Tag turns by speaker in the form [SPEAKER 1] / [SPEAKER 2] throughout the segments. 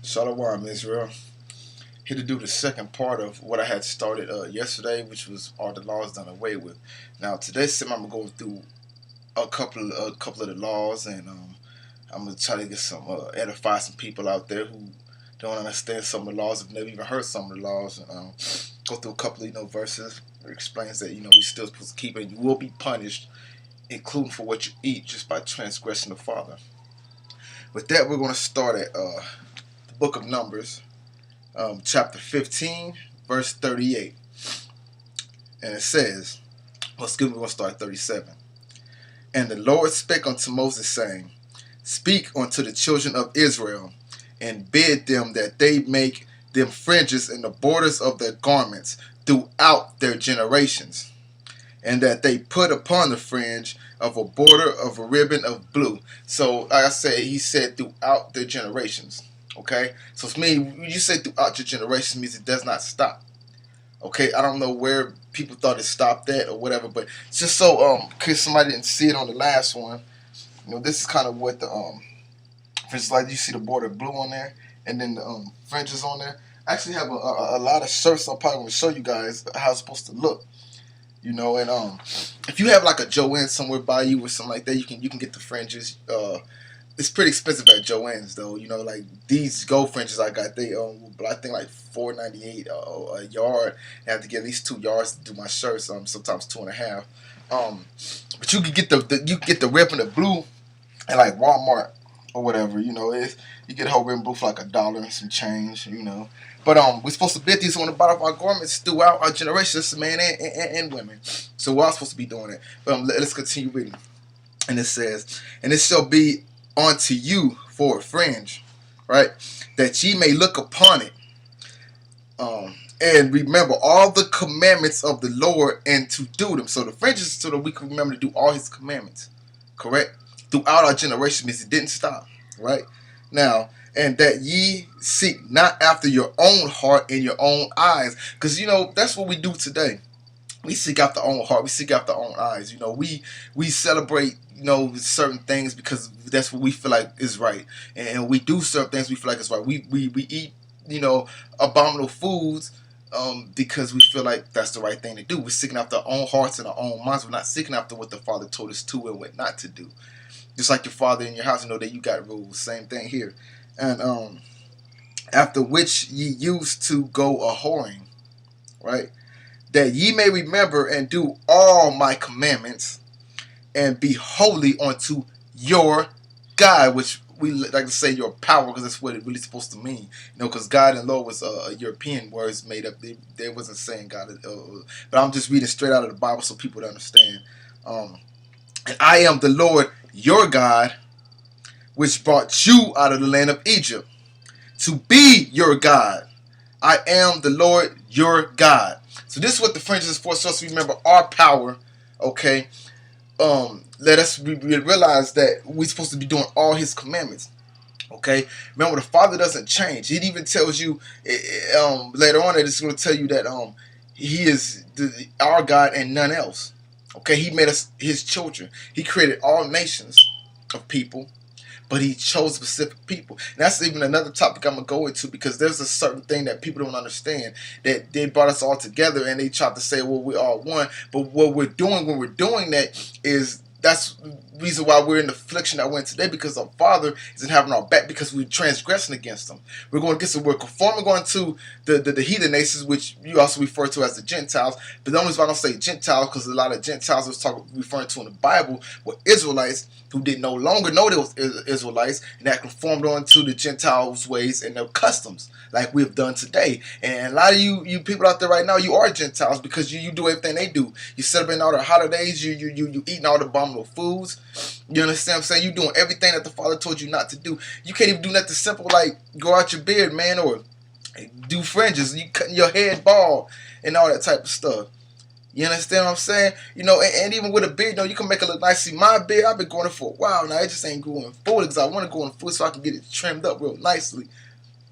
[SPEAKER 1] Shalom, Israel. Here to do the second part of what I had started yesterday, which was all the laws done away with. Now today's sim, I'm gonna go through a couple of the laws, and I'm gonna try to get some edify some people out there who don't understand some of the laws, have never even heard some of the laws, and go through a couple of verses. It explains that we still supposed to keep it. You will be punished, including for what you eat, just by transgressing the Father. With that, we're gonna start at the book of Numbers. Chapter 15, verse 38. And it says, we're going to start at 37. And the Lord spake unto Moses, saying, Speak unto the children of Israel, and bid them that they make them fringes in the borders of their garments throughout their generations, and that they put upon the fringe of a border of a ribbon of blue. So, like I said, he said throughout their generations. Okay, so it's me. You say throughout your generation means it does not stop. Okay, I don't know where people thought it stopped at or whatever, but just so cause somebody didn't see it on the last one, this is kind of what the for instance, like you see the border blue on there, and then the fringes on there. I actually have a lot of shirts. I'm probably gonna show you guys how it's supposed to look. And if you have like a Joanne somewhere by you or something like that, you can get the fringes. It's pretty expensive at Joann's though. Like these gold fringes I got, they I think like $4.98 a yard. I have to get at least 2 yards to do my shirts. Sometimes 2.5. But you can get the red and the blue at like Walmart or whatever. You get a whole red and blue for like $1 and some change. But we're supposed to bid these on the bottom of our garments throughout our generations, men and women. So we're all supposed to be doing it. But let's continue reading. And it says, and it shall be unto you for a fringe, right? That ye may look upon it, and remember all the commandments of the Lord, and to do them. So the fringes is so that we can remember to do all His commandments, correct? Throughout our generation means it didn't stop, right? Now, and that ye seek not after your own heart and your own eyes, because that's what we do today. We seek after our own heart. We seek after our own eyes. We celebrate, certain things because that's what we feel like is right, and we do certain things we feel like is right. We eat, abominable foods, because we feel like that's the right thing to do. We're seeking after our own hearts and our own minds. We're not seeking after what the Father told us to and what not to do. Just like your father in your house, that you got rules. Same thing here. And after which ye used to go a whoring, right? That ye may remember and do all my commandments, and be holy unto your God, which we like to say your power, because that's what it really supposed to mean. Because God and Lord was European words made up. They wasn't saying God, but I'm just reading straight out of the Bible so people to understand. And I am the Lord your God, which brought you out of the land of Egypt, to be your God. I am the Lord your God. So this is what the fringes is for, so us to remember our power, okay? Let us realize that we're supposed to be doing all His commandments, okay? Remember, the Father doesn't change. It even tells you later on that it's going to tell you that He is our God and none else, okay? He made us His children. He created all nations of people, but He chose specific people. And that's even another topic I'm going to go into, because there's a certain thing that people don't understand, that they brought us all together and they tried to say, well, we're all one. But what we're doing when we're doing that is, that's the reason why we're in the affliction that we're in today, because our Father isn't having our back, because we're transgressing against Him. We're going against Him. We're conforming going to the heathen nations, which you also refer to as the Gentiles. But the only reason I don't say Gentiles, because a lot of Gentiles was referring to in the Bible were Israelites who did no longer know they was Israelites, and that conformed on to the Gentiles' ways and their customs, like we've done today. And a lot of you people out there right now, you are Gentiles, because you do everything they do. You celebrating all their holidays, you eating all the abominable foods. You understand what I'm saying? You doing everything that the Father told you not to do. You can't even do nothing simple like go out your beard, man, or do fringes. You cutting your head bald and all that type of stuff. You understand what I'm saying? And even with a beard, you can make it look nice. See, my beard, I've been growing it for a while now. It just ain't growing fully, because I want to go in full so I can get it trimmed up real nicely.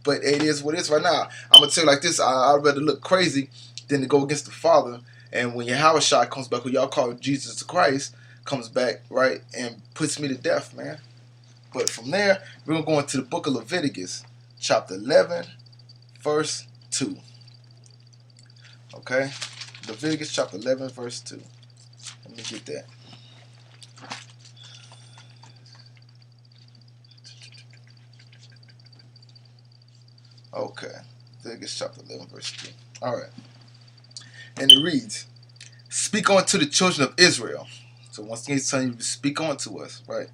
[SPEAKER 1] But it is what it is right now. I'm going to tell you like this. I'd rather look crazy than to go against the Father. And when Yahushua comes back, who y'all call Jesus Christ, comes back, right, and puts me to death, man. But from there, we're going to go into the book of Leviticus. chapter 11, verse 2. Okay? Leviticus chapter 11, verse 2. Let me get that. Okay. Leviticus chapter 11, verse 2. Alright. And it reads, speak unto the children of Israel. So once again, he's telling you to speak unto us, right?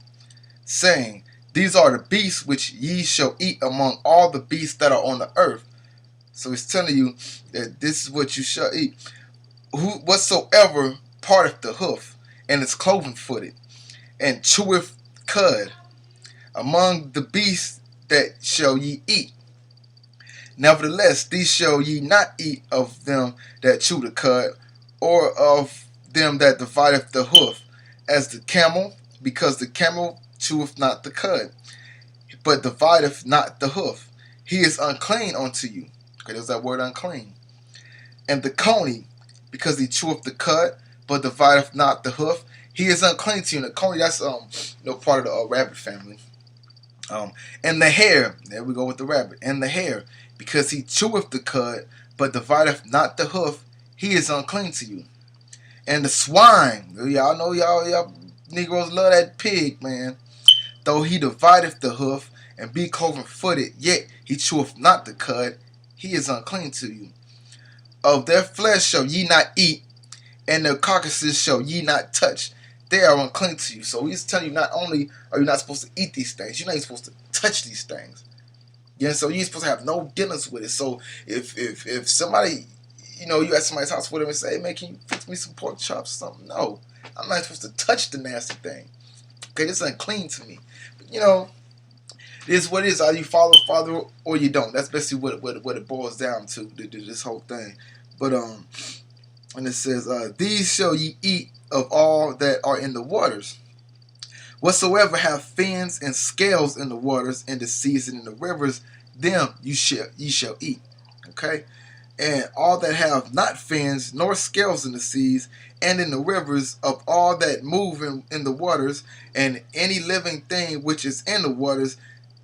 [SPEAKER 1] Saying, these are the beasts which ye shall eat among all the beasts that are on the earth. So he's telling you that this is what you shall eat. Whatsoever parteth the hoof, and is cloven footed, and cheweth cud, among the beasts that shall ye eat. Nevertheless, these shall ye not eat of them that chew the cud, or of them that divideth the hoof, as the camel, because the camel cheweth not the cud, but divideth not the hoof. He is unclean unto you. Okay, there's that word unclean. And the coney, because he cheweth the cud, but divideth not the hoof, he is unclean to you. And the coney, that's part of the rabbit family. And the hare, there we go with the rabbit. And the hare, because he cheweth the cud, but divideth not the hoof, he is unclean to you. And the swine, y'all know y'all Negroes love that pig, man. Though he divideth the hoof, and be cloven footed, yet he cheweth not the cud, he is unclean to you. Of their flesh shall ye not eat, and their carcasses shall ye not touch. They are unclean to you. So he's telling you, not only are you not supposed to eat these things, you're not even supposed to touch these things. Yeah, so you're supposed to have no dealings with it. So if somebody, you at somebody's house with them and say, hey man, can you fix me some pork chops or something? No, I'm not supposed to touch the nasty thing. Okay, this is unclean to me. But it is what it is. Either you follow the Father or you don't. That's basically what it boils down to, this whole thing. But and it says, these shall ye eat of all that are in the waters. Whatsoever have fins and scales in the waters, in the seas and in the rivers, them ye shall eat. Okay? And all that have not fins nor scales in the seas and in the rivers, of all that move in the waters, and any living thing which is in the waters,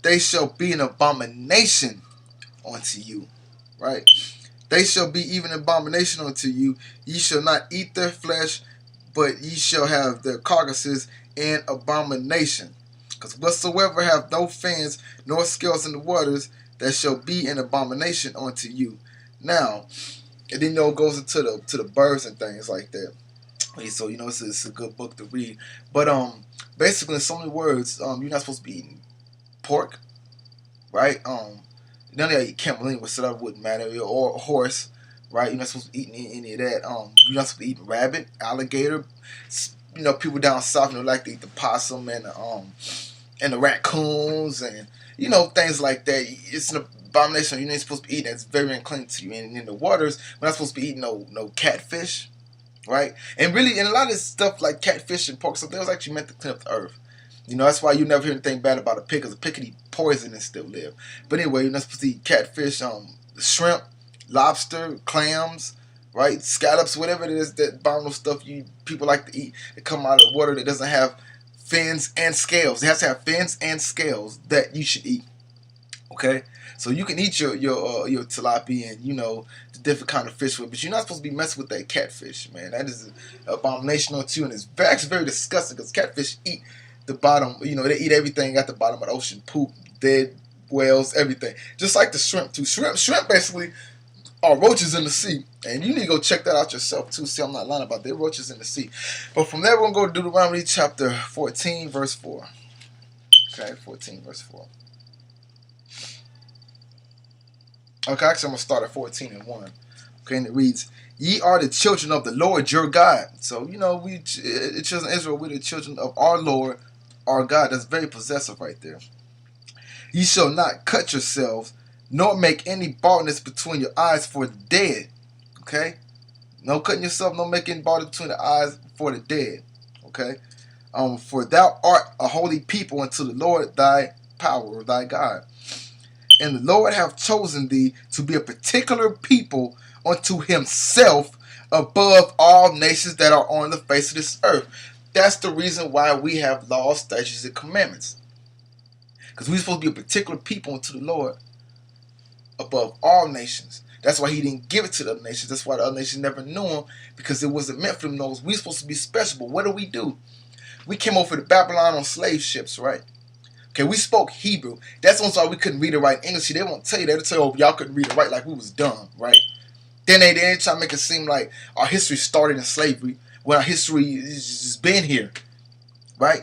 [SPEAKER 1] they shall be an abomination unto you. Right? They shall be even abomination unto you. Ye shall not eat their flesh, but ye shall have their carcasses in abomination. Because whatsoever have no fins nor scales in the waters, that shall be an abomination unto you. Now, and then it goes into the birds and things like that. So it's a good book to read. But basically, in so many words, you're not supposed to be eating pork, right? None of that eat camelina, so that wouldn't matter, or horse, right? You're not supposed to be eating any of that. You're not supposed to be eating rabbit, alligator. People down south, like to eat the possum and the raccoons and things like that. It's an abomination. You're not supposed to be eating. It's very unclean to you. And in the waters, we're not supposed to be eating no catfish, right? And really, and a lot of this stuff like catfish and pork stuff, that was actually meant to clean up the earth. That's why you never hear anything bad about a pig, because a pig can eat poison and still live. But anyway, you're not supposed to eat catfish, shrimp, lobster, clams, right? Scallops, whatever it is, that abominable stuff people like to eat that come out of the water that doesn't have fins and scales. It has to have fins and scales that you should eat. Okay? So you can eat your tilapia and the different kind of fish, but you're not supposed to be messing with that catfish, man. That is an abomination on you, and it's actually very disgusting because catfish eat the bottom. They eat everything at the bottom of the ocean: poop, dead whales, everything. Just like the shrimp too. Shrimp basically are roaches in the sea, and you need to go check that out yourself too. See, I'm not lying about that. They're roaches in the sea. But from there, we're gonna go to Deuteronomy chapter 14, verse 4. Okay, 14, verse 4. Okay, actually, I'm gonna start at 14 and 1. Okay, and it reads, "Ye are the children of the Lord your God." So we children of Israel, we're the children of our Lord, our God. That's very possessive right there. "Ye shall not cut yourselves, nor make any baldness between your eyes for the dead." Okay, no cutting yourself, no making baldness between the eyes for the dead. Okay, for thou art a holy people unto the Lord thy power, or thy God. And the Lord hath chosen thee to be a particular people unto himself above all nations that are on the face of this earth. That's the reason why we have laws, statutes, and commandments. Because we're supposed to be a particular people unto the Lord, above all nations. That's why he didn't give it to the other nations. That's why the other nations never knew him, because it wasn't meant for them. We're supposed to be special, but what do? We came over to Babylon on slave ships, right? Okay, we spoke Hebrew. That's why we couldn't read or write English. They won't tell you that. They'll tell you, oh, y'all couldn't read or write, like we was dumb, right? Then they try to make it seem like our history started in slavery, when our history has just been here, right?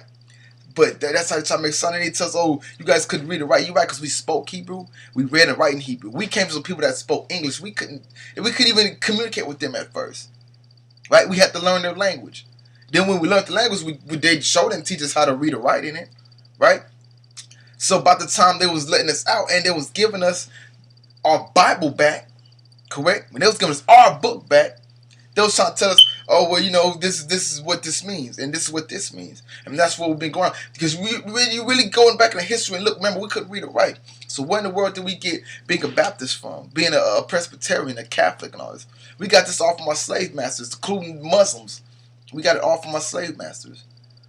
[SPEAKER 1] But that's how they try to make sense. And they tell us, oh, you guys couldn't read or write. You right, because we spoke Hebrew. We read and write in Hebrew. We came to some people that spoke English. We couldn't even communicate with them at first, right? We had to learn their language. Then when we learned the language, they showed and teach us how to read or write in it, right? So by the time they was letting us out and they was giving us our Bible back, correct? When they was giving us our book back, they was trying to tell us, oh, well, you know, this is what this means, and this is what this means. And that's what we've been going on. Because you really going back in the history and look, remember, we couldn't read or write. So where in the world did we get being a Baptist from? Being a Presbyterian, a Catholic, and all this? We got this all from our slave masters, including Muslims. We got it all from our slave masters.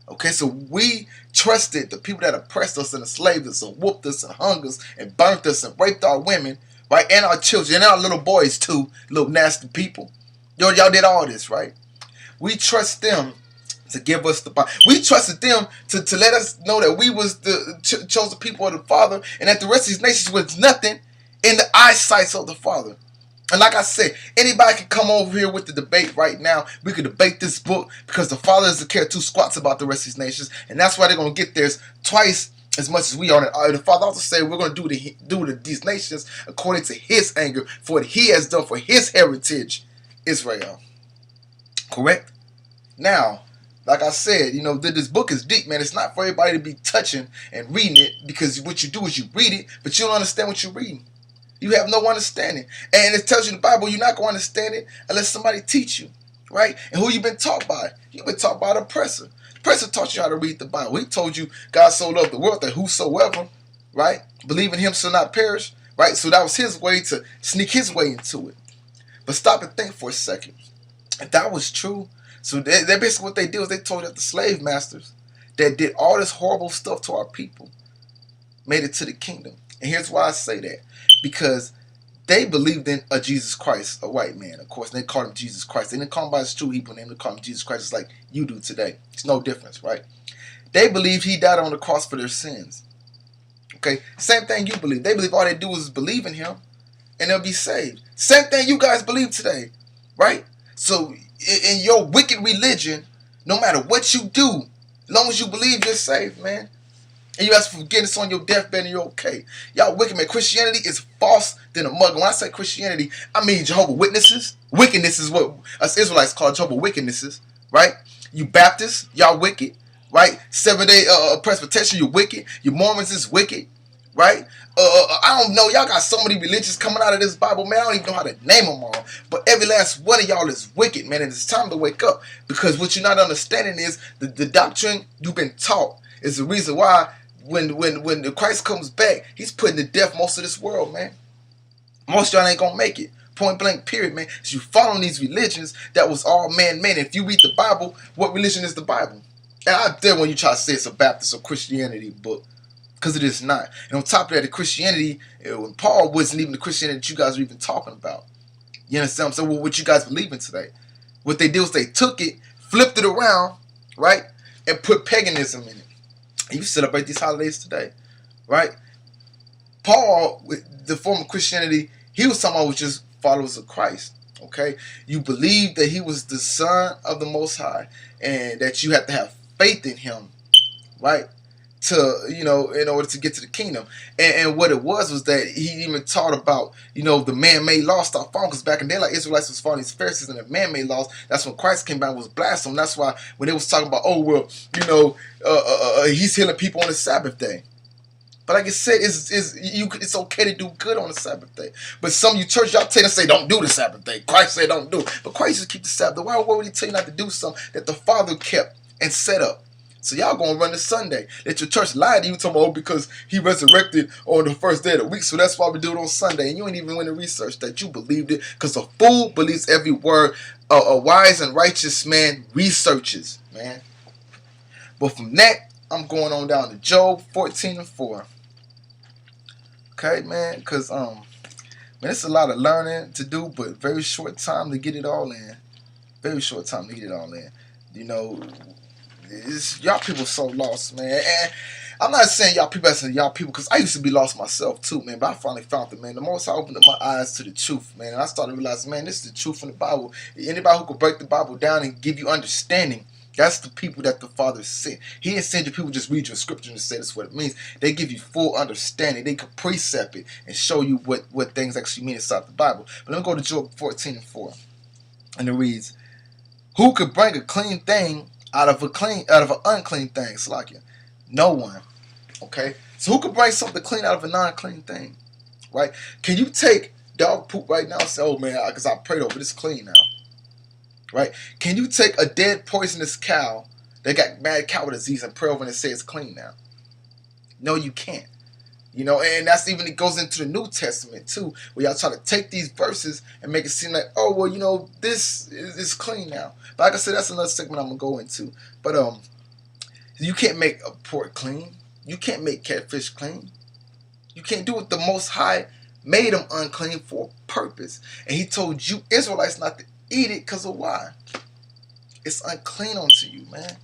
[SPEAKER 1] Okay, so we trusted the people that oppressed us and enslaved us and whooped us and hung us and burnt us and raped our women, right, and our children and our little boys too, little nasty people. Y'all did all this, right? We trust them to give us the Bible. We trusted them to let us know that we was the chosen people of the Father, and that the rest of these nations was nothing in the eyesight of the Father. And like I said, anybody can come over here with the debate right now. We could debate this book, because the Father doesn't care two squats about the rest of these nations, and that's why they're going to get theirs twice as much as we are. And the Father also said we're going to do these nations according to His anger, for what He has done for His heritage, Israel. Correct? Now, like I said, you know, this book is deep, man. It's not for everybody to be touching and reading it, because what you do is you read it, but you don't understand what you're reading. You have no understanding. And it tells you in the Bible you're not going to understand it unless somebody teach you, right? And who you been taught by? You've been taught by the oppressor. The oppressor taught you how to read the Bible. He told you God so loved the world that whosoever, right, believe in Him shall not perish, right? So that was His way to sneak His way into it. But stop and think for a second. If that was true, so they basically what they did was they told that the slave masters that did all this horrible stuff to our people made it to the kingdom. And here's why I say that. Because they believed in a Jesus Christ, a white man, of course. And they called him Jesus Christ. They didn't call him by his true Hebrew name. They called him Jesus Christ, just like you do today. It's no difference, right? They believed He died on the cross for their sins. Okay? Same thing you believe. They believe all they do is believe in Him and they'll be saved. Same thing you guys believe today, right? So in your wicked religion, no matter what you do, as long as you believe, you're saved, man. And you ask for forgiveness on your deathbed and you're okay. Y'all wicked, man. Christianity is false than a mug. When I say Christianity, I mean Jehovah's Witnesses. Wickedness is what us Israelites call Jehovah's Wickednesses, right? You Baptists, y'all wicked, right? Seventh-day Presbyterian, you wicked. You Mormons is wicked, right? I don't know. Y'all got so many religions coming out of this Bible, man. I don't even know how to name them all. But every last one of y'all is wicked, man. And it's time to wake up. Because what you're not understanding is the doctrine you've been taught is the reason why when the Christ comes back, He's putting to death most of this world, man. Most of y'all ain't gonna make it. Point blank, period, man. So you following these religions that was all man-made. If you read the Bible, what religion is the Bible? And I dare when you try to say it's a Baptist or Christianity book, because it is not. And on top of that, the Christianity, when Paul wasn't even the Christianity that you guys are even talking about. You understand what I'm saying? Well, what you guys believe in today. What they did was they took it, flipped it around, right, and put paganism in it. And you celebrate these holidays today, right? Paul, with the form of Christianity, he was talking about just followers of Christ, okay? You believe that He was the Son of the Most High and that you have to have faith in Him, right? To, you know, in order to get to the kingdom. And what it was that He even taught about, you know, the man-made laws start falling, because back in the day, like Israelites was following these Pharisees and the man-made laws. That's when Christ came back and was blasphemy. That's why when they was talking about, oh, well, you know, He's healing people on the Sabbath day. But like I said, it's okay to do good on the Sabbath day. But some of you church, y'all tend to say don't do the Sabbath day. Christ said don't do it. But Christ just keep the Sabbath. Why would He tell you not to do something that the Father kept and set up? So y'all gonna run the Sunday. Let your church lie to you tomorrow because He resurrected on the first day of the week. So that's why we do it on Sunday. And you ain't even win the research that you believed it. Because a fool believes every word a wise and righteous man researches, man. But from that, I'm going on down to Job 14:4. Okay, man, because Man, it's a lot of learning to do, but very short time to get it all in. Very short time to get it all in. You know, y'all people so lost, man. And I'm not saying y'all people as y'all people, because I used to be lost myself too, man. But I finally found it, man. The most I opened up my eyes to the truth, man, and I started realizing, man, this is the truth from the Bible. Anybody who could break the Bible down and give you understanding, that's the people that the Father sent. He didn't send you people just read your scripture and say that's what it means. They give you full understanding. They could precept it and show you what things actually mean inside the Bible. But let me go to Job 14:4, and it reads, "Who could bring a clean thing out of an unclean thing?" Slakia. No one. Okay? So who could bring something clean out of a non-clean thing? Right? Can you take dog poop right now and say, oh man, because I prayed over it, it's clean now? Right? Can you take a dead poisonous cow that got mad cow disease and pray over it and say it's clean now? No, you can't. You know, and that's even, it goes into the New Testament too, where y'all try to take these verses and make it seem like, oh well, you know, this is clean now. But like I said, that's another segment I'm gonna go into. But you can't make a pork clean. You can't make catfish clean. You can't do it. The Most High made them unclean for a purpose, and He told you Israelites not to eat it because of why? It's unclean unto you, man.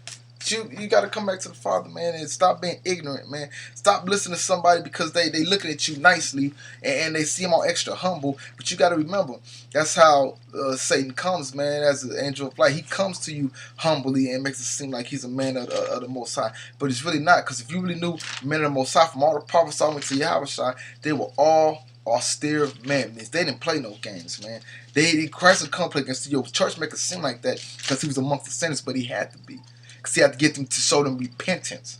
[SPEAKER 1] You got to come back to the Father, man, and stop being ignorant, man. Stop listening to somebody because they looking at you nicely and they seem all extra humble. But you got to remember, that's how Satan comes, man, as an angel of light. He comes to you humbly and makes it seem like he's a man of the Most High. But it's really not, because if you really knew men of the Most High, from all the prophets all went to Yahushua, they were all austere men. They didn't play no games, man. Christ would come play against your church, make it seem like that because he was amongst the sinners, but he had to be. Because he had to get them to show them repentance.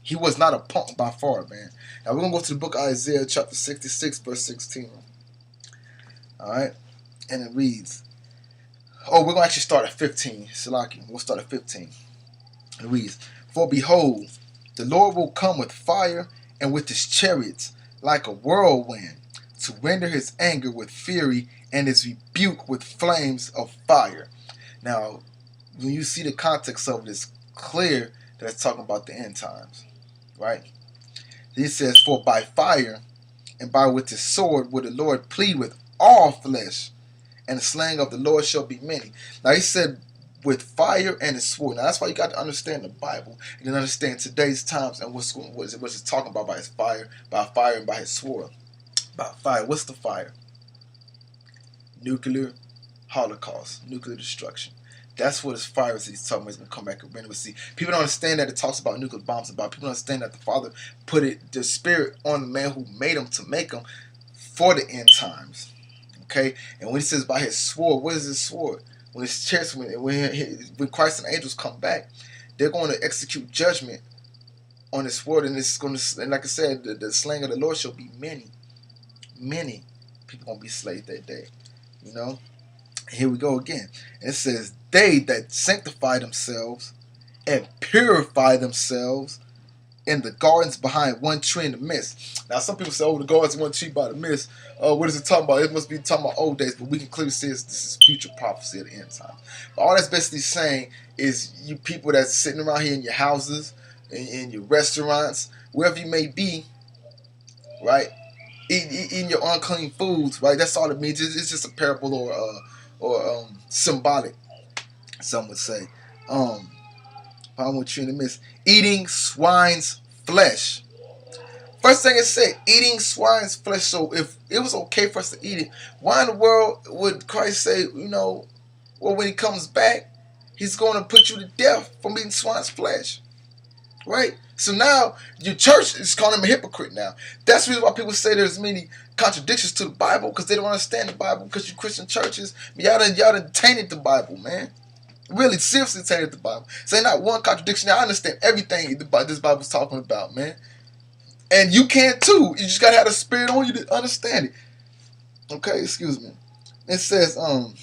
[SPEAKER 1] He was not a punk by far, man. Now we're going to go to the book of Isaiah chapter 66, verse 16. Alright? And it reads, we're going to actually start at 15. Salaki, we'll start at 15. It reads, "For behold, the Lord will come with fire and with his chariots like a whirlwind, to render his anger with fury and his rebuke with flames of fire." Now, when you see the context of it, it's clear that it's talking about the end times, right? It says, "For by fire and by with his sword will the Lord plead with all flesh, and the slaying of the Lord shall be many." Now he said with fire and his sword. Now that's why you got to understand the Bible and then understand today's times and what's it talking about by his fire, and by his sword. By fire, what's the fire? Nuclear holocaust, nuclear destruction. That's what his fire is. He's talking about. He's going to come back and render. See, people don't understand that it talks about nuclear bombs. People don't understand that the Father put the Spirit on the man who made him to make him for the end times. Okay? And when he says by his sword, what is his sword? When his chest, when Christ and angels come back, they're going to execute judgment on his sword, and it's going to, and like I said, the slaying of the Lord shall be many. Many people going to be slain that day. You know? Here we go again. It says, "They that sanctify themselves and purify themselves in the gardens behind one tree in the midst." Now, some people say, "Oh, the gardens one tree by the midst." What is it talking about? It must be talking about old days, but we can clearly see this is future prophecy at the end time. But all that's basically saying is, you people that's sitting around here in your houses, in your restaurants, wherever you may be, right? Eating your unclean foods, right? That's all it means. It's just a parable or symbolic, some would say. I want you in the midst. Eating swine's flesh. First thing it said, eating swine's flesh. So if it was okay for us to eat it, why in the world would Christ say, well, when he comes back, he's going to put you to death from eating swine's flesh? Right? So now your church is calling him a hypocrite now. That's the reason why people say there's many contradictions to the Bible, because they don't understand the Bible, because you Christian churches, y'all done tainted the Bible, man. Really, seriously tainted the Bible. Say not one contradiction. Now, I understand everything this Bible's talking about, man. And you can too. You just got to have the Spirit on you to understand it. Okay, excuse me. It says, and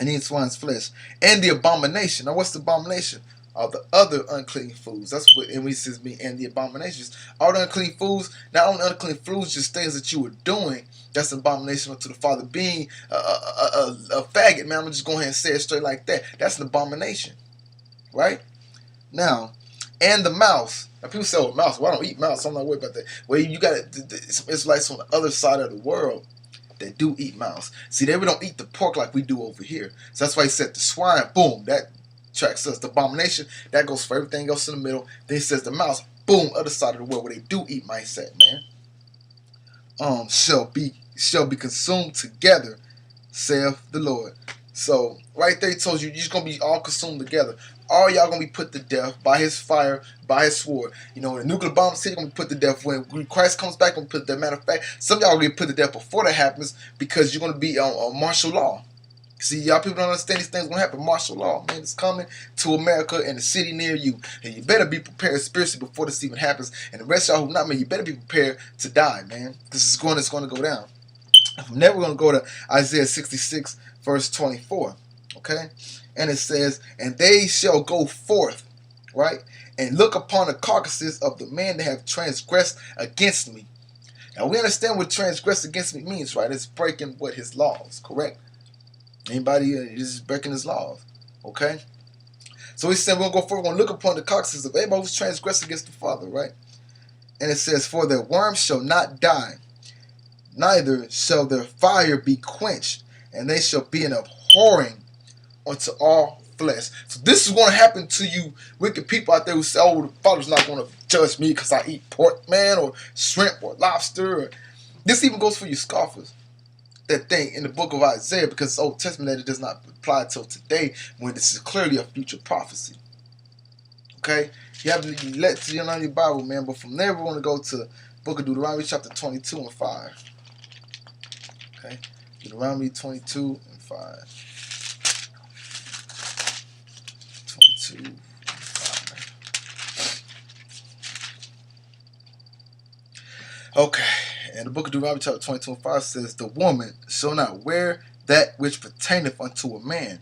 [SPEAKER 1] eat swine's flesh. And the abomination. Now, what's the abomination? Of the other unclean foods. That's what, and we says me, and the abominations. All the unclean foods, not only unclean foods, just things that you were doing. That's an abomination unto the Father. Being a faggot, man, I'm just going ahead and say it straight like that. That's an abomination. Right? Now, and the mouse. Now people say, "Oh, mouse. Well, I don't eat mouse. So I'm not worried about that." Well, you got it. Israelites on the other side of the world that do eat mouse. See, they don't eat the pork like we do over here. So that's why he said the swine. Boom, that tracks us. The abomination that goes for everything else in the middle. Then he says the mouse. Boom, other side of the world where they do eat mice at, man. Shall be consumed together, saith the Lord. So right there he told you you're just gonna be all consumed together. All y'all gonna be put to death by his fire, by his sword. You know, the nuclear bomb city gonna be put to death when Christ comes back. Gonna put to death. Matter of fact, some of y'all gonna get put to death before that happens because you're gonna be on martial law. See, y'all people don't understand these things gonna happen. Martial law, man, it's coming to America and the city near you, and you better be prepared spiritually before this even happens. And the rest of y'all who not, man, you better be prepared to die, man. This is going to go down. From there, we're going to go to Isaiah 66, verse 24, okay? And it says, "And they shall go forth," right? "and look upon the carcasses of the men that have transgressed against me." Now, we understand what transgress against me means, right? It's breaking what his laws, correct? Anybody is breaking his laws, okay? So he said, we're going to go forward, we're going to look upon the carcasses of everybody who's transgressed against the Father, right? And it says, "For their worms shall not die, neither shall their fire be quenched, and they shall be an abhorring unto all flesh." So this is going to happen to you wicked people out there who say, "Oh, the Father's not going to judge me because I eat pork, man, or shrimp, or lobster." This even goes for you scoffers. That thing in the book of Isaiah, because it's Old Testament, that it does not apply till today when this is clearly a future prophecy. Okay? You have to let you know your Bible, man. But from there, we're going to go to the book of Deuteronomy chapter 22 and 5. Okay? Deuteronomy 22 and 5. 22 and 5. Okay. And the book of Deuteronomy chapter 22 and 5 says, "The woman shall not wear that which pertaineth unto a man,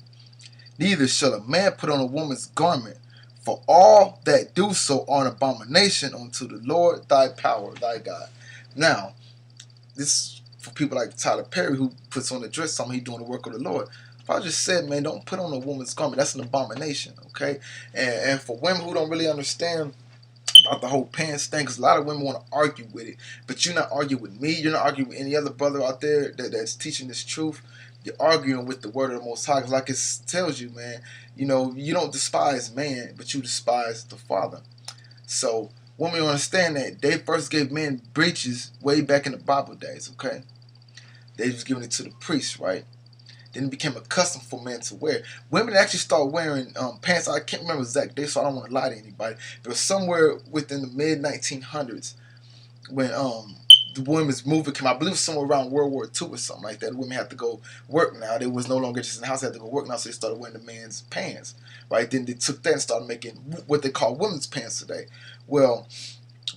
[SPEAKER 1] neither shall a man put on a woman's garment, for all that do so are an abomination unto the Lord thy power, thy God." Now, this is for people like Tyler Perry, who puts on a dress, something he doing the work of the Lord. If I just said, man, don't put on a woman's garment, that's an abomination, okay? And for women who don't really understand about the whole pants thing, because a lot of women want to argue with it, but you're not arguing with me, you're not arguing with any other brother out there that's teaching this truth. You're arguing with the word of the Most High, because like it tells you, man, you know, you don't despise man, but you despise the Father. So women understand that they first gave men breeches way back in the Bible days, okay? They was giving it to the priests, right? Then it became a custom for men to wear. Women actually start wearing pants. I can't remember exact date, so I don't want to lie to anybody. But it was somewhere within the mid 1900s when the women's movement came out. I believe it was somewhere around World War II or something like that. Women had to go work now. They was no longer just in the house. They had to go work now, so they started wearing the men's pants, right? Then they took that and started making what they call women's pants today. Well,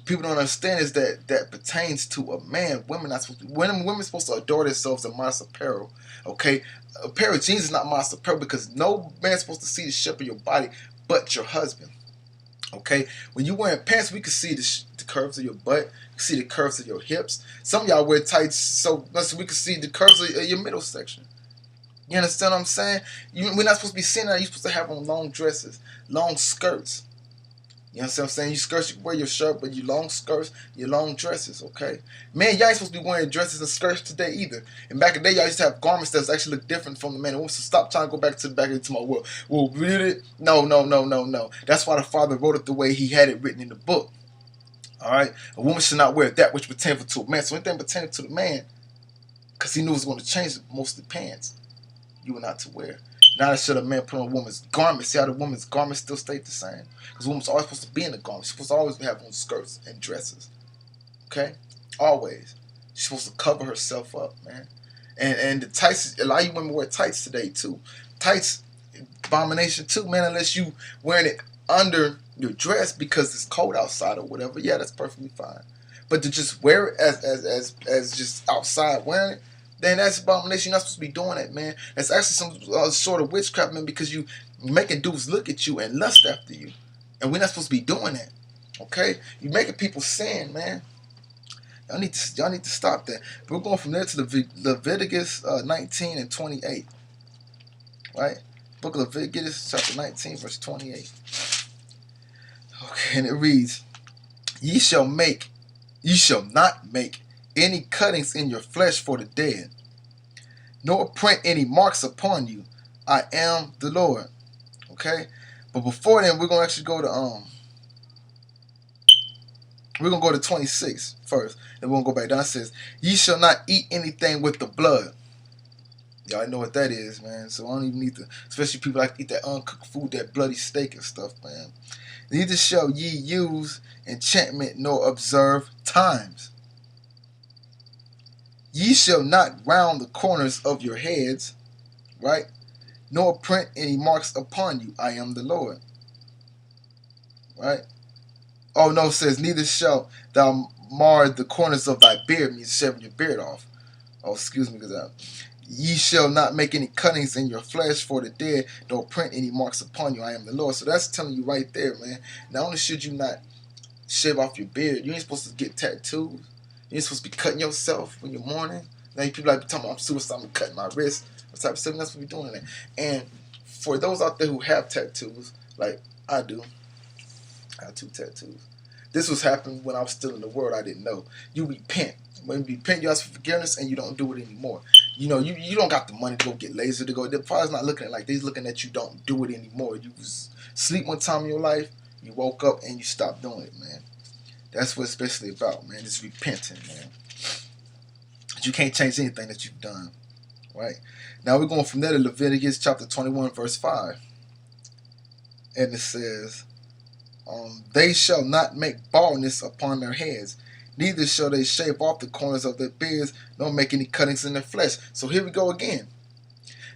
[SPEAKER 1] people don't understand is that pertains to a man. Women not supposed to. Women are supposed to adore themselves in modest apparel. Okay, a pair of jeans is not modest apparel because no man's supposed to see the shape of your body but your husband. Okay, when you wearing pants, we can see the curves of your butt, we can see the curves of your hips. Some of y'all wear tights so we can see the curves of your middle section. You understand what I'm saying? We're not supposed to be seeing that. You're supposed to have on long dresses, long skirts. You know what I'm saying? You skirts, you can wear your shirt, but your long skirts, your long dresses, okay? Man, y'all ain't supposed to be wearing dresses and skirts today either. And back in the day, y'all used to have garments that actually look different from the man. And so stop trying to go back into my world. Well, really? No. That's why the Father wrote it the way he had it written in the book. All right? A woman should not wear that which pertains to a man. So anything pertaining to the man, because he knew it was going to change mostly pants, you were not to wear. Now should a man put on a woman's garment. See how the woman's garment still stayed the same? Because woman's always supposed to be in the garment. She's supposed to always have on skirts and dresses. Okay? Always. She's supposed to cover herself up, man. And the tights, a lot of you women wear tights today too. Tights, abomination too, man, unless you wearing it under your dress because it's cold outside or whatever. Yeah, that's perfectly fine. But to just wear it as just outside wearing it, then that's abomination. You're not supposed to be doing that, man. That's actually some sort of witchcraft, man, because you making dudes look at you and lust after you. And we're not supposed to be doing that. Okay? You're making people sin, man. Y'all need to stop that. But we're going from there to the Leviticus 19 and 28. Right? Book of Leviticus, chapter 19, verse 28. Okay, and it reads, Ye shall not make any cuttings in your flesh for the dead, nor print any marks upon you. I am the Lord. Okay? But before then, we're gonna actually go to 26 first. Then we're gonna go back down. It says, Ye shall not eat anything with the blood. Y'all know what that is, man. So I don't even need to, especially people like to eat that uncooked food, that bloody steak and stuff, man. Neither shall ye use enchantment nor observe times. Ye shall not round the corners of your heads, right? Nor print any marks upon you. I am the Lord. Right? Oh no, it says, neither shalt thou mar the corners of thy beard, means shaving your beard off. Oh, excuse me, because ye shall not make any cuttings in your flesh for the dead, nor print any marks upon you. I am the Lord. So that's telling you right there, man. Not only should you not shave off your beard, you ain't supposed to get tattoos. You ain't supposed to be cutting yourself when you're mourning. Now people like talking about I'm suicide, I'm cutting my wrist. What type of stuff? That's what we're doing. That. And for those out there who have tattoos, like I do, I have 2 tattoos. This was happening when I was still in the world. I didn't know. You repent. When you repent, you ask for forgiveness, and you don't do it anymore. You know, you don't got the money to go get laser to go. The Father's not looking at it like they's looking at you don't do it anymore. You was sleep one time in your life, you woke up and you stopped doing it, man. That's what it's especially about, man. It's repenting, man. But you can't change anything that you've done, right? Now we're going from there to Leviticus chapter 21, verse 5. And it says, they shall not make baldness upon their heads, neither shall they shave off the corners of their beards, nor make any cuttings in their flesh. So here we go again.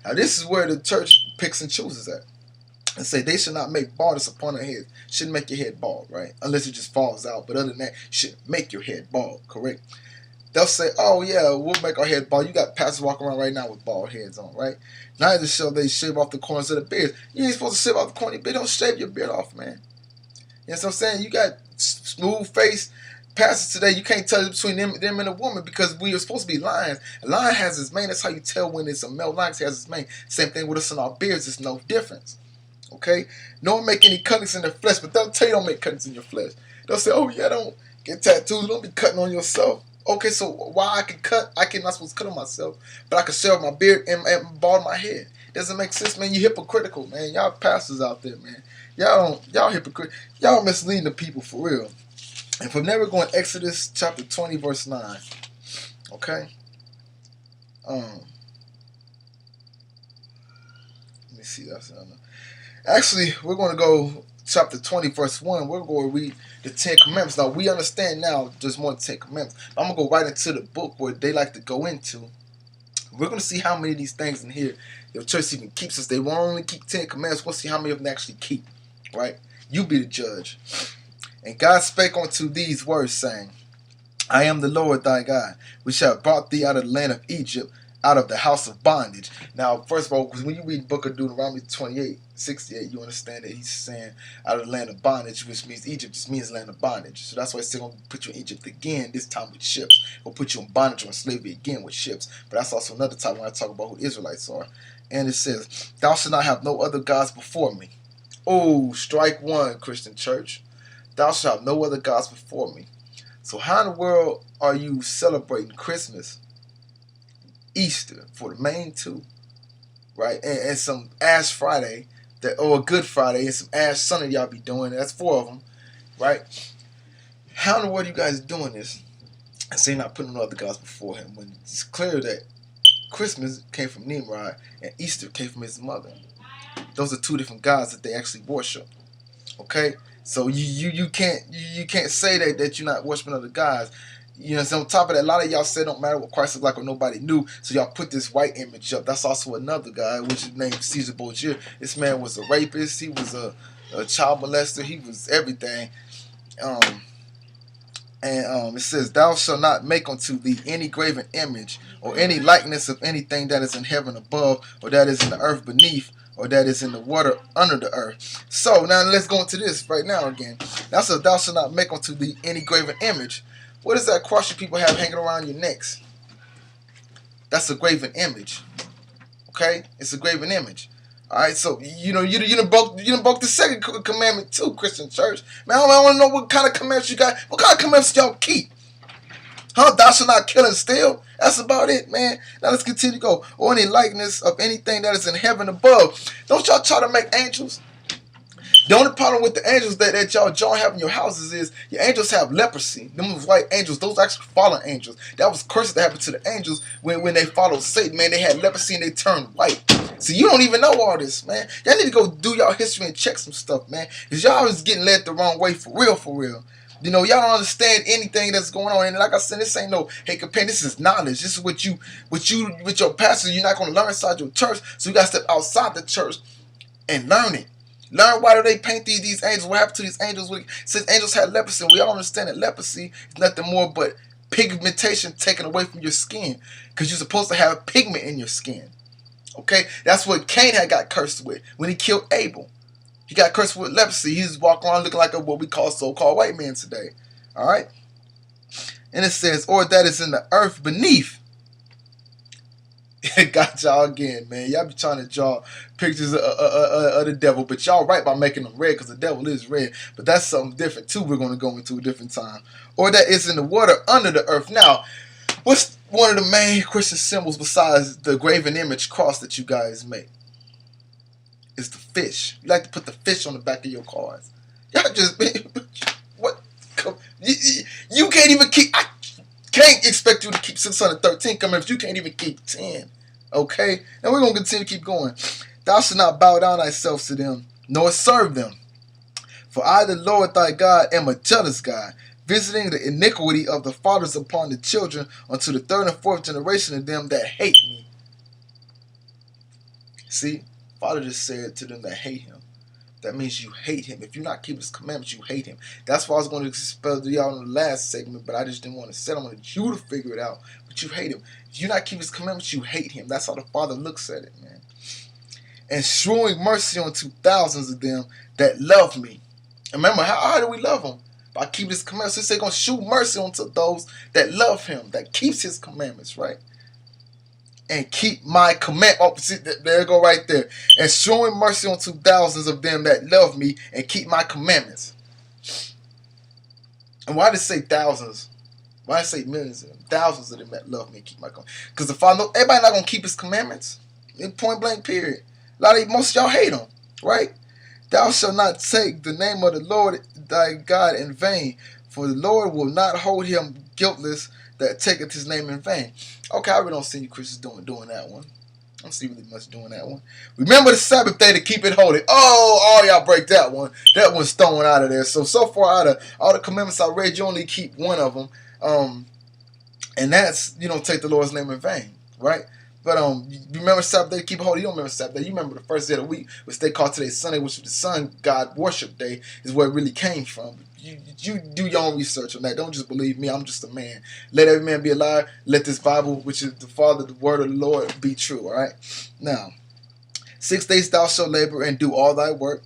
[SPEAKER 1] Now this is where the church picks and chooses at. And say they should not make baldness upon their heads. Shouldn't make your head bald, right? Unless it just falls out. But other than that, you should make your head bald, correct? They'll say, oh yeah, we'll make our head bald. You got pastors walking around right now with bald heads on, right? Neither shall they shave off the corners of the beard. You ain't supposed to shave off the corner of your beard. Don't shave your beard off, man. You know what I'm saying? You got smooth face pastors today. You can't tell between them and a woman because we are supposed to be lions. A lion has his mane. That's how you tell when it's a male lion. He has his mane. Same thing with us in our beards. There's no difference. Okay? No one make any cuttings in their flesh, but they'll tell you don't make cuttings in your flesh. They'll say, oh yeah, don't get tattoos. Don't be cutting on yourself. Okay, so why I can cut? I can not supposed to cut on myself, but I can shave my beard and bald my head. Doesn't make sense, man. You hypocritical, man. Y'all pastors out there, man. Y'all hypocrite. Y'all misleading the people for real. And from there we're going Exodus chapter 20, verse 9. Okay? Let me see. Actually, we're going to go chapter 20, verse 1. We're going to read the 10 Commandments. Now, we understand now there's more than 10 Commandments. I'm going to go right into the book where they like to go into. We're going to see how many of these things in here your church even keeps us. They won't only keep 10 Commandments. We'll see how many of them they actually keep. Right? You be the judge. And God spake unto these words, saying, I am the Lord thy God, which have brought thee out of the land of Egypt, out of the house of bondage. Now, first of all, because when you read the book of Deuteronomy 28:68, you understand that he's saying out of the land of bondage, which means Egypt just means land of bondage. So that's why he's still going to put you in Egypt again, this time with ships. He'll put you in bondage or in slavery again with ships. But that's also another time when I talk about who the Israelites are. And it says, thou shalt not have no other gods before me. Oh, strike one, Christian church. Thou shalt have no other gods before me. So how in the world are you celebrating Christmas, Easter for the main two, right? And some Ash Friday, or Good Friday, and some Ash Sunday y'all be doing. That's 4 of them, right? How in the world are you guys doing this and say not putting no other gods before him when it's clear that Christmas came from Nimrod and Easter came from his mother? Those are 2 different gods that they actually worship. Okay? So you can't say that you're not worshiping other gods. You know, so on top of that, a lot of y'all said don't matter what Christ looked like or nobody knew. So y'all put this white image up. That's also another guy, which is named Caesar Borgia. This man was a rapist. He was a child molester. He was everything. It says, thou shalt not make unto thee any graven image or any likeness of anything that is in heaven above, or that is in the earth beneath, or that is in the water under the earth. So now let's go into this right now again. Now says, thou shalt not make unto thee any graven image. What is that cross you people have hanging around your necks? That's a graven image. Okay? It's a graven image. All right, so you done broke the second commandment too, Christian church. Man, I want to know what kind of commandments you got. What kind of commandments y'all keep? Huh? Thou shalt not kill and steal. That's about it, man. Now let's continue to go. Or any likeness of anything that is in heaven above. Don't y'all try to make angels? The only problem with the angels that y'all have in your houses is your angels have leprosy. Them white angels, those actually fallen angels. That was curses that happened to the angels when they followed Satan, man. They had leprosy and they turned white. So you don't even know all this, man. Y'all need to go do y'all history and check some stuff, man. Because y'all is getting led the wrong way for real, for real. Y'all don't understand anything that's going on. And like I said, this ain't no hate companion. This is knowledge. This is what with your pastor, you're not going to learn inside your church. So you got to step outside the church and learn it. Learn why do they paint these angels? What happened to these angels? Since angels had leprosy, we all understand that leprosy is nothing more but pigmentation taken away from your skin. Because you're supposed to have pigment in your skin. Okay? That's what Cain had got cursed with when he killed Abel. He got cursed with leprosy. He's walking around looking like what we call so-called white man today. Alright? And it says, or that is in the earth beneath. Got y'all again, man. Y'all be trying to draw pictures of the devil, but y'all right by making them red because the devil is red. But that's something different too. We're going to go into a different time. Or that is in the water under the earth. Now, what's one of the main Christian symbols besides the graven image cross that you guys make? It's the fish. You like to put the fish on the back of your cards. Y'all just what? You can't even keep. I can't expect you to keep 613 coming if you can't even keep 10. Okay? And we're going to continue to keep going. Thou shalt not bow down thyself to them, nor serve them. For I, the Lord thy God, am a jealous God, visiting the iniquity of the fathers upon the children unto the third and fourth generation of them that hate me. See? Father just said to them that hate him. That means you hate him. If you're not keeping his commandments, you hate him. That's why I was going to spell to y'all in the last segment, but I just didn't want to say it. I wanted you to figure it out. But you hate him. If you're not keeping his commandments, you hate him. That's how the Father looks at it, man. And showing mercy unto thousands of them that love me. And remember, how do we love him? By keeping his commandments. He said, going to show mercy unto those that love him, that keeps his commandments, right? And keep my command. Oh, see, there you go right there. And showing mercy unto thousands of them that love me and keep my commandments. And why did it say thousands? Why did it say millions of them? Thousands of them that love me and keep my commandments. Because the Father knows everybody not going to keep his commandments. In point blank period. Most of y'all hate him. Right? Thou shalt not take the name of the Lord thy God in vain. For the Lord will not hold him guiltless that taketh his name in vain. Okay, I really don't see you Christians doing that one. I don't see really much doing that one. Remember the Sabbath day to keep it holy. Oh, y'all break that one. That one's thrown out of there. So far out of all the commandments I read, you only keep one of them. And that's, you don't take the Lord's name in vain, right? But you remember Sabbath day to keep it holy. You don't remember Sabbath day. You remember the first day of the week, which they call today Sunday, which is the sun God worship day, is where it really came from. You do your own research on that. Don't just believe me. I'm just a man. Let every man be a liar. Let this Bible, which is the Father, the word of the Lord, be true. All right? Now, 6 days thou shalt labor and do all thy work.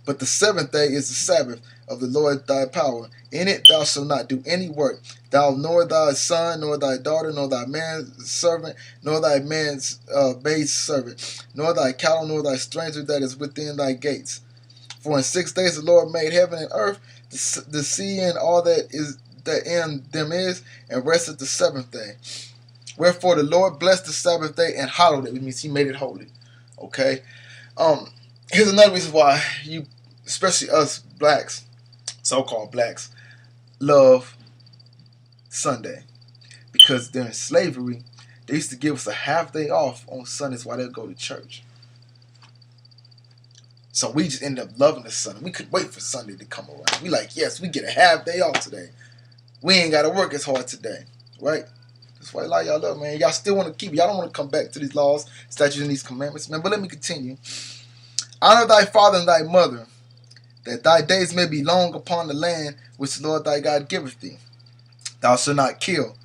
[SPEAKER 1] But the seventh day is the Sabbath of the Lord thy power. In it thou shalt not do any work. Thou nor thy son, nor thy daughter, nor thy manservant, nor thy man's maid servant, nor thy cattle, nor thy stranger that is within thy gates. For in 6 days the Lord made heaven and earth, the sea and all that in them is, and rested the seventh day. Wherefore the Lord blessed the Sabbath day and hallowed it. It means he made it holy. Okay? Here's another reason why you, especially us blacks, so-called blacks, love Sunday. Because during slavery, they used to give us a half day off on Sundays while they'd go to church. So we just ended up loving the Sunday. We could wait for Sunday to come around. We like, yes, we get a half day off today. We ain't got to work as hard today. Right? That's why a lot of y'all love, man. Y'all still want to keep it. Y'all don't want to come back to these laws, statutes, and these commandments, man. But let me continue. Honor thy father and thy mother, that thy days may be long upon the land which the Lord thy God giveth thee. Thou shalt not kill.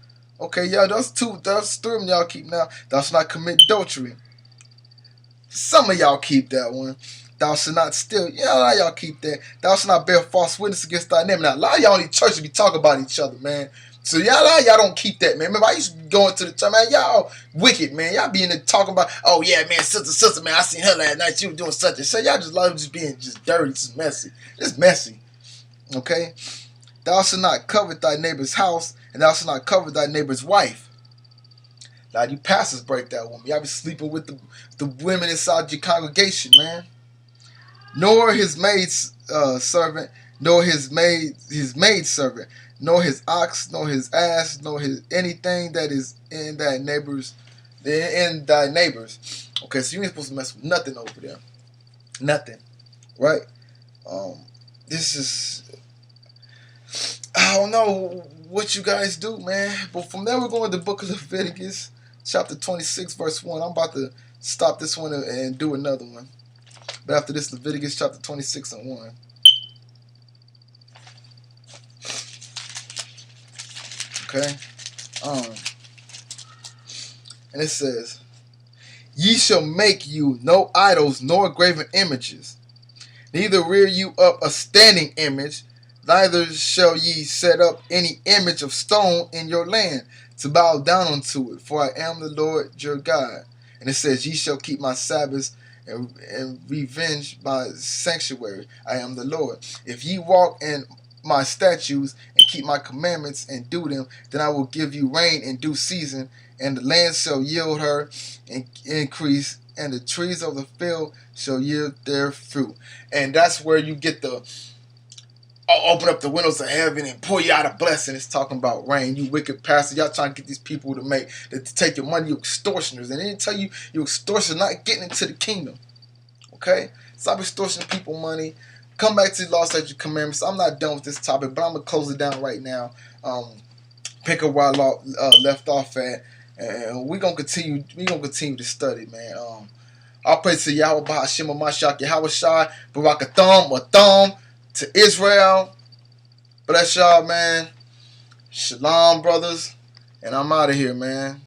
[SPEAKER 1] Okay, y'all, those three of them y'all keep now. Thou shalt not commit adultery. Some of y'all keep that one. Thou shalt not steal. Yeah, a lot of y'all keep that. Thou shalt not bear false witness against thy name. Now, a lot of y'all in these churches be talking about each other, man. So y'all don't keep that, man. Remember, I used to go into the church, man. Y'all wicked, man. Y'all be in there talking about, oh yeah, man, sister, man. I seen her last night. She was doing such and such. Y'all just love just being just dirty, just messy. It's messy, okay? Thou shalt not covet thy neighbor's house, and thou shalt not covet thy neighbor's wife. A lot of you pastors break that woman. Y'all be sleeping with the women inside your congregation, man. Nor his maid servant, nor his maid servant, nor his ox, nor his ass, nor his anything that is in thy neighbors. Okay, so you ain't supposed to mess with nothing over there. Nothing, right? This is, I don't know what you guys do, man. But from there we're going to the book of Leviticus, chapter 26, verse 1. I'm about to stop this one and do another one. But after this, Leviticus chapter 26 and 1. Okay? And it says, ye shall make you no idols nor graven images, neither rear you up a standing image, neither shall ye set up any image of stone in your land to bow down unto it, for I am the Lord your God. And it says, ye shall keep my Sabbaths and revenge my sanctuary. I am the Lord. If ye walk in my statutes and keep my commandments and do them, then I will give you rain in due season, and the land shall yield her and increase, and the trees of the field shall yield their fruit. And that's where you get the open up the windows of heaven and pour you out a blessing. It's talking about rain. You wicked pastor, y'all trying to get these people to take your money. You extortioners, and they didn't tell you extortioners not getting into the kingdom. Okay, stop extortioning people money. Come back to the law, statutes, commandments. I'm not done with this topic, but I'm gonna close it down right now. Pick up where I left off at, and we're gonna continue. To study, man. I'll pray to Yahweh Bahashim Mashiach Yahweh Shai Barakatham or Thumb to Israel. Bless y'all, man. Shalom, brothers. And I'm out of here, man.